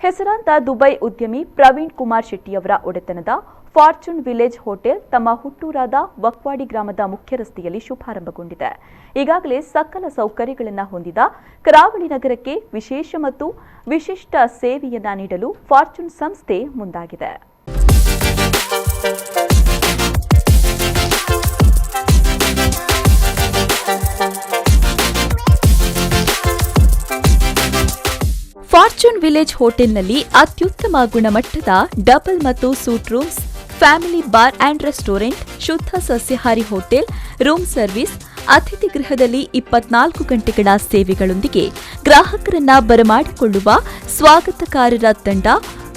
ಹೆಸರಾಂತ ದುಬೈ ಉದ್ಯಮಿ ಪ್ರವೀಣ್ ಕುಮಾರ್ ಶೆಟ್ಟಿಯವರ ಒಡೆತನದ ಫಾರ್ಚೂನ್ ವಿಲೇಜ್ ಹೋಟೆಲ್ ತಮ್ಮ ಹುಟ್ಟೂರಾದ ವಕ್ವಾಡಿ ಗ್ರಾಮದ ಮುಖ್ಯ ರಸ್ತೆಯಲ್ಲಿ ಶುಭಾರಂಭಗೊಂಡಿದೆ. ಈಗಾಗಲೇ ಸಕಲ ಸೌಕರ್ಯಗಳನ್ನು ಹೊಂದಿದ ಕರಾವಳಿ ನಗರಕ್ಕೆ ವಿಶೇಷ ಮತ್ತು ವಿಶಿಷ್ಟ ಸೇವೆಯನ್ನ ನೀಡಲು ಫಾರ್ಚೂನ್ ಸಂಸ್ಥೆ ಮುಂದಾಗಿದೆ. ಫಾರ್ಚೂನ್ ವಿಲೇಜ್ ಹೋಟೆಲ್ನಲ್ಲಿ ಅತ್ಯುತ್ತಮ ಗುಣಮಟ್ಟದ ಡಬಲ್ ಮತ್ತು suit rooms, family bar and restaurant, ಶುದ್ಧ ಸಸ್ಯಾಹಾರಿ ಹೋಟೆಲ್, ರೂಮ್ ಸರ್ವಿಸ್, ಅತಿಥಿ ಗೃಹದಲ್ಲಿ 24 ಗಂಟೆಗಳ ಸೇವೆಗಳೊಂದಿಗೆ ಗ್ರಾಹಕರನ್ನ ಬರಮಾಡಿಕೊಳ್ಳುವ ಸ್ವಾಗತಕಾರರ ತಂಡ,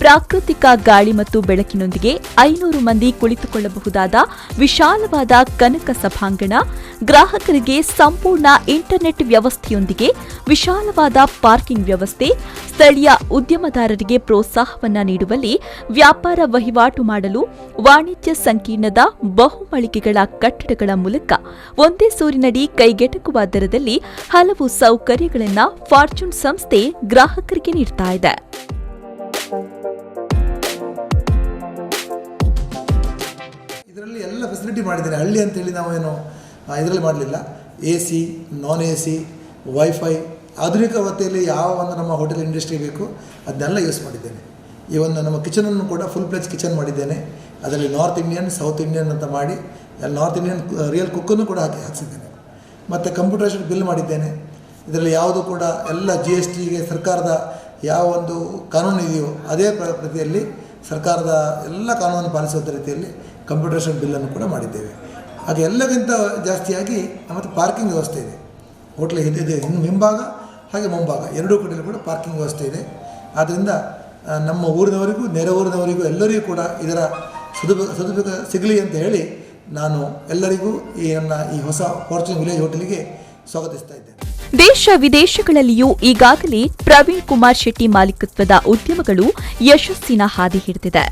ಪ್ರಾಕೃತಿಕ ಗಾಳಿ ಮತ್ತು ಬೆಳಕಿನೊಂದಿಗೆ 500 ಮಂದಿ ಕುಳಿತುಕೊಳ್ಳಬಹುದಾದ ವಿಶಾಲವಾದ ಕನಕ ಸಭಾಂಗಣ, ಗ್ರಾಹಕರಿಗೆ ಸಂಪೂರ್ಣ ಇಂಟರ್ನೆಟ್ ವ್ಯವಸ್ಥೆಯೊಂದಿಗೆ ವಿಶಾಲವಾದ ಪಾರ್ಕಿಂಗ್ ವ್ಯವಸ್ಥೆ, ಸ್ಥಳೀಯ ಉದ್ಯಮದಾರರಿಗೆ ಪ್ರೋತ್ಸಾಹವನ್ನ ನೀಡುವಲ್ಲಿ ವ್ಯಾಪಾರ ವಹಿವಾಟು ಮಾಡಲು ವಾಣಿಜ್ಯ ಸಂಕೀರ್ಣದ ಬಹುಮಳಿಗೆಗಳ ಕಟ್ಟಡಗಳ ಮೂಲಕ ಒಂದೇ ಸೂರಿನಡಿ ಕೈಗೆಟಕುವ ದರದಲ್ಲಿ ಹಲವು ಸೌಕರ್ಯಗಳನ್ನು ಫಾರ್ಚೂನ್ ಸಂಸ್ಥೆ ಗ್ರಾಹಕರಿಗೆ ನೀಡ್ತಾ ಇದೆ. ಇದರಲ್ಲಿ ಎಲ್ಲ ಫೆಸಿಲಿಟಿ ಮಾಡಿದ್ದೇನೆ. ಹಳ್ಳಿ ಅಂತೇಳಿ ನಾವೇನು ಇದರಲ್ಲಿ ಮಾಡಲಿಲ್ಲ. AC, ನಾನ್ AC, ವೈಫೈ, ಆಧುನಿಕತೆಯಲ್ಲಿ ಯಾವ ಒಂದು ನಮ್ಮ ಹೋಟೆಲ್ ಇಂಡಸ್ಟ್ರಿ ಬೇಕು ಅದನ್ನೆಲ್ಲ ಯೂಸ್ ಮಾಡಿದ್ದೇನೆ. ಈ ಒಂದು ನಮ್ಮ ಕಿಚನನ್ನು ಕೂಡ ಫುಲ್ ಪ್ಲೇಸ್ ಕಿಚನ್ ಮಾಡಿದ್ದೇನೆ. ಅದರಲ್ಲಿ ನಾರ್ತ್ ಇಂಡಿಯನ್, ಸೌತ್ ಇಂಡಿಯನ್ ಅಂತ ಮಾಡಿ ನಾರ್ತ್ ಇಂಡಿಯನ್ ರಿಯಲ್ ಕುಕ್ಕನ್ನು ಕೂಡ ಹಾಕಿಸಿದ್ದೇನೆ. ಮತ್ತು ಕಂಪ್ಯೂಟರೈಸ್ಡ್ ಬಿಲ್ ಮಾಡಿದ್ದೇನೆ. ಇದರಲ್ಲಿ ಯಾವುದು ಕೂಡ ಎಲ್ಲ GSTಗೆ ಸರ್ಕಾರದ ಯಾವ ಒಂದು ಕಾನೂನು ಇದೆಯೋ ಅದೇ ಪ್ರತಿಯಲ್ಲಿ ಸರ್ಕಾರದ ಎಲ್ಲ ಕಾನೂನನ್ನು ಪಾಲಿಸುವ ರೀತಿಯಲ್ಲಿ ಕಂಪ್ಯೂಟರೈಸ್ಡ್ ಬಿಲ್ಲನ್ನು ಕೂಡ ಮಾಡಿದ್ದೇವೆ. ಹಾಗೆ ಎಲ್ಲಕ್ಕಿಂತ ಜಾಸ್ತಿಯಾಗಿ ಮತ್ತು ಪಾರ್ಕಿಂಗ್ ವ್ಯವಸ್ಥೆ ಇದೆ. ಹೋಟ್ಲ್ ಇದೆ ಇನ್ನು ಹಿಂಭಾಗ ಹಾಗೆ ಮುಂಭಾಗ ಎರಡೂ ಕಡೆಯಲ್ಲೂ ಕೂಡ ಪಾರ್ಕಿಂಗ್ ವ್ಯವಸ್ಥೆ ಇದೆ. ಆದ್ದರಿಂದ ನಮ್ಮ ಊರಿನವರಿಗೂ ನೆರೆ ಊರಿನವರಿಗೂ ಎಲ್ಲರಿಗೂ ಕೂಡ ಇದರ ಸದುಪಯೋಗ ಸಿಗಲಿ ಅಂತ ಹೇಳಿ ನಾನು ಎಲ್ಲರಿಗೂ ಈ ಹೊಸ ಫಾರ್ಚೂನ್ ವಿಲೇಜ್ ಹೋಟೆಲಿಗೆ ಸ್ವಾಗತಿಸ್ತಾ ಇದ್ದೇನೆ. ದೇಶ ವಿದೇಶಗಳಲ್ಲಿಯೂ ಈಗಾಗಲೇ ಪ್ರವೀಣ್ ಕುಮಾರ್ ಶೆಟ್ಟಿ ಮಾಲೀಕತ್ವದ ಉದ್ಯಮಗಳು ಯಶಸ್ಸಿನ ಹಾದಿ ಹಿಡಿದಿದೆ.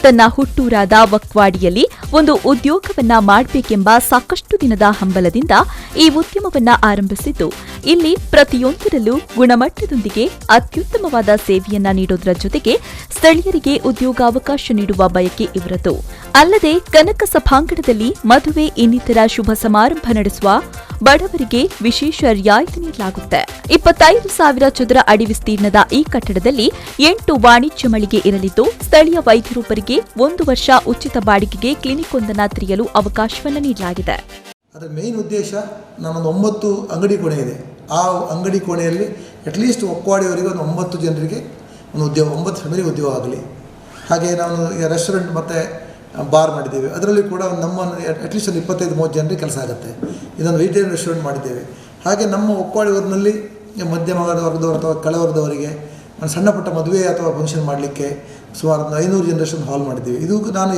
ತನ್ನ ಹುಟ್ಟೂರಾದ ವಕ್ವಾಡಿಯಲ್ಲಿ ಒಂದು ಉದ್ಯೋಗವನ್ನ ಮಾಡಬೇಕೆಂಬ ಸಾಕಷ್ಟು ದಿನದ ಹಂಬಲದಿಂದ ಈ ಉದ್ಯಮವನ್ನ ಆರಂಭಿಸಿದ್ದು, ಇಲ್ಲಿ ಪ್ರತಿಯೊಂದರಲ್ಲೂ ಗುಣಮಟ್ಟದೊಂದಿಗೆ ಅತ್ಯುತ್ತಮವಾದ ಸೇವೆಯನ್ನ ನೀಡೋದರ ಜೊತೆಗೆ ಸ್ಥಳೀಯರಿಗೆ ಉದ್ಯೋಗಾವಕಾಶ ನೀಡುವ ಬಯಕೆ ಇವರದ್ದು. ಅಲ್ಲದೆ ಕನಕ ಸಭಾಂಗಣದಲ್ಲಿ ಮದುವೆ ಇನ್ನಿತರ ಶುಭ ಸಮಾರಂಭ ನಡೆಸುವ ಬಡವರಿಗೆ ವಿಶೇಷ ರಿಯಾಯಿತಿ ನೀಡಲಾಗುತ್ತೆ. 25,000 ಚದರ ಅಡಿ ವಿಸ್ತೀರ್ಣದ ಈ ಕಟ್ಟಡದಲ್ಲಿ 8 ವಾಣಿಜ್ಯ ಮಳಿಗೆ ಇರಲಿದ್ದು, ಸ್ಥಳೀಯ ವೈದ್ಯರೊಬ್ಬರಿಗೆ 1 ವರ್ಷ ಉಚಿತ ಬಾಡಿಗೆಗೆ ಕ್ಲಿನಿಕ್ ಒಂದನ್ನು ತೆರೆಯಲು ಅವಕಾಶವನ್ನು ನೀಡಲಾಗಿದೆ. ಅದರ ಮೇನ್ ಉದ್ದೇಶ, ನನ್ನೊಂದು 9 ಅಂಗಡಿ ಕೋಣೆ ಇದೆ. ಆ ಅಂಗಡಿ ಕೋಣೆಯಲ್ಲಿ ಅಟ್ಲೀಸ್ಟ್ ಒಕ್ವಾಡಿಯವರಿಗೆ ಒಂದು 9 ಜನರಿಗೆ ಒಂದು ಉದ್ಯೋಗ, 9 ಫ್ಯಾಮಿಲಿಗೆ ಉದ್ಯೋಗ ಆಗಲಿ. ಹಾಗೆ ನಾವು ರೆಸ್ಟೋರೆಂಟ್ ಮತ್ತು ಬಾರ್ ಮಾಡಿದ್ದೇವೆ. ಅದರಲ್ಲಿ ಕೂಡ ನಮ್ಮ ಅಟ್ಲೀಸ್ಟ್ ಒಂದು 25-30 ಜನರಿಗೆ ಕೆಲಸ ಆಗುತ್ತೆ. ಇದೊಂದು ವೆಜಿಟೇರಿಯನ್ ರೆಸ್ಟೋರೆಂಟ್ ಮಾಡಿದ್ದೇವೆ. ಹಾಗೆ ನಮ್ಮ ಒಕ್ವಾಡಿ ಊರಿನಲ್ಲಿ ಮಧ್ಯಮ ವರ್ಗದವರು ಅಥವಾ ಕೆಳವರ್ಗದವರಿಗೆ ಒಂದು ಸಣ್ಣ ಪುಟ್ಟ ಮದುವೆ ಅಥವಾ ಫಂಕ್ಷನ್ ಮಾಡಲಿಕ್ಕೆ ಸುಮಾರು 500 ಜನರೇಷನ್ ಹಾಲ್ ಮಾಡಿದ್ದೀವಿ. ಇದು ನಾನು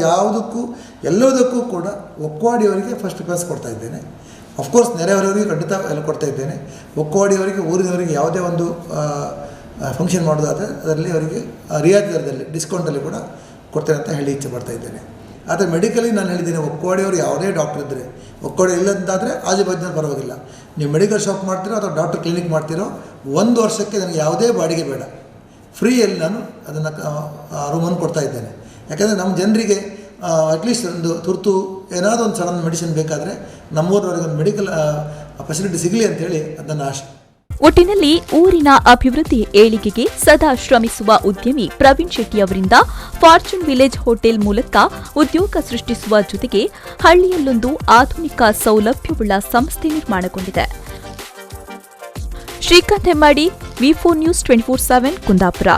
ಎಲ್ಲದಕ್ಕೂ ಕೂಡ ಒಕ್ವಾಡಿಯವರಿಗೆ ಫಸ್ಟ್ ಪ್ರಿಫರೆನ್ಸ್ ಕೊಡ್ತಾ ಇದ್ದೇನೆ. ಅಫ್ಕೋರ್ಸ್ ನೆರೆಯವರಿಗೆ ಖಂಡಿತ ಎಲ್ಲ ಕೊಡ್ತಾ ಇದ್ದೇನೆ. ಒಕ್ವಾಡಿಯವರಿಗೆ, ಊರಿನವರಿಗೆ ಯಾವುದೇ ಒಂದು ಫಂಕ್ಷನ್ ಮಾಡೋದಾದರೆ ಅದರಲ್ಲಿ ಅವರಿಗೆ ರಿಯಾಯಿತಿ ದರದಲ್ಲಿ, ಡಿಸ್ಕೌಂಟಲ್ಲಿ ಕೂಡ ಕೊಡ್ತೇನೆ ಅಂತ ಹೇಳಿ ಇಚ್ಛೆ ಪಡ್ತಾ ಇದ್ದೇನೆ. ಆದರೆ ಮೆಡಿಕಲಿ ನಾನು ಹೇಳಿದ್ದೇನೆ, ಒಕ್ವಾಡಿಯವರು ಯಾವುದೇ ಡಾಕ್ಟರ್ ಇದ್ದರೆ, ಒಕ್ವಾಡಿ ಇಲ್ಲಂತಾದರೆ ಆಜುಬಾಜಿನ ಪರವಾಗಿಲ್ಲ, ನೀವು ಮೆಡಿಕಲ್ ಶಾಪ್ ಮಾಡ್ತೀರೋ ಅಥವಾ ಡಾಕ್ಟರ್ ಕ್ಲಿನಿಕ್ ಮಾಡ್ತೀರೋ 1 ವರ್ಷಕ್ಕೆ ನನಗೆ ಯಾವುದೇ ಬಾಡಿಗೆ ಬೇಡ, ಫ್ರೀಯಲ್ಲಿ ನಾನು ಅದನ್ನು ರೂಮನ್ನು ಕೊಡ್ತಾ ಇದ್ದೇನೆ. ಯಾಕೆಂದರೆ ನಮ್ಮ ಜನರಿಗೆ ಅಟ್ಲೀಸ್ಟ್ ಒಂದು ತುರ್ತು ಏನಾದರೂ ಒಂದು ಸಡನ್ ಮೆಡಿಸಿನ್ ಬೇಕಾದರೆ ನಮ್ಮೂರವರಿಗೆ ಒಂದು ಮೆಡಿಕಲ್ ಫೆಸಿಲಿಟಿ ಸಿಗಲಿ ಅಂತೇಳಿ ಅದನ್ನು ಆಶೆ. ಒಟ್ಟಿನಲ್ಲಿ ಊರಿನ ಅಭಿವೃದ್ಧಿ ಏಳಿಗೆಗೆ ಸದಾ ಶ್ರಮಿಸುವ ಉದ್ಯಮಿ ಪ್ರವೀಣ್ ಶೆಟ್ಟಿ ಅವರಿಂದ ಫಾರ್ಚೂನ್ ವಿಲೇಜ್ ಹೋಟೆಲ್ ಮೂಲಕ ಉದ್ಯೋಗ ಸೃಷ್ಟಿಸುವ ಜೊತೆಗೆ ಹಳ್ಳಿಯಲ್ಲೊಂದು ಆಧುನಿಕ ಸೌಲಭ್ಯವುಳ್ಳ ಸಂಸ್ಥೆ ನಿರ್ಮಾಣಗೊಂಡಿದೆ. Srikanth Hemmadi, V4 News 24/7 Kundapura.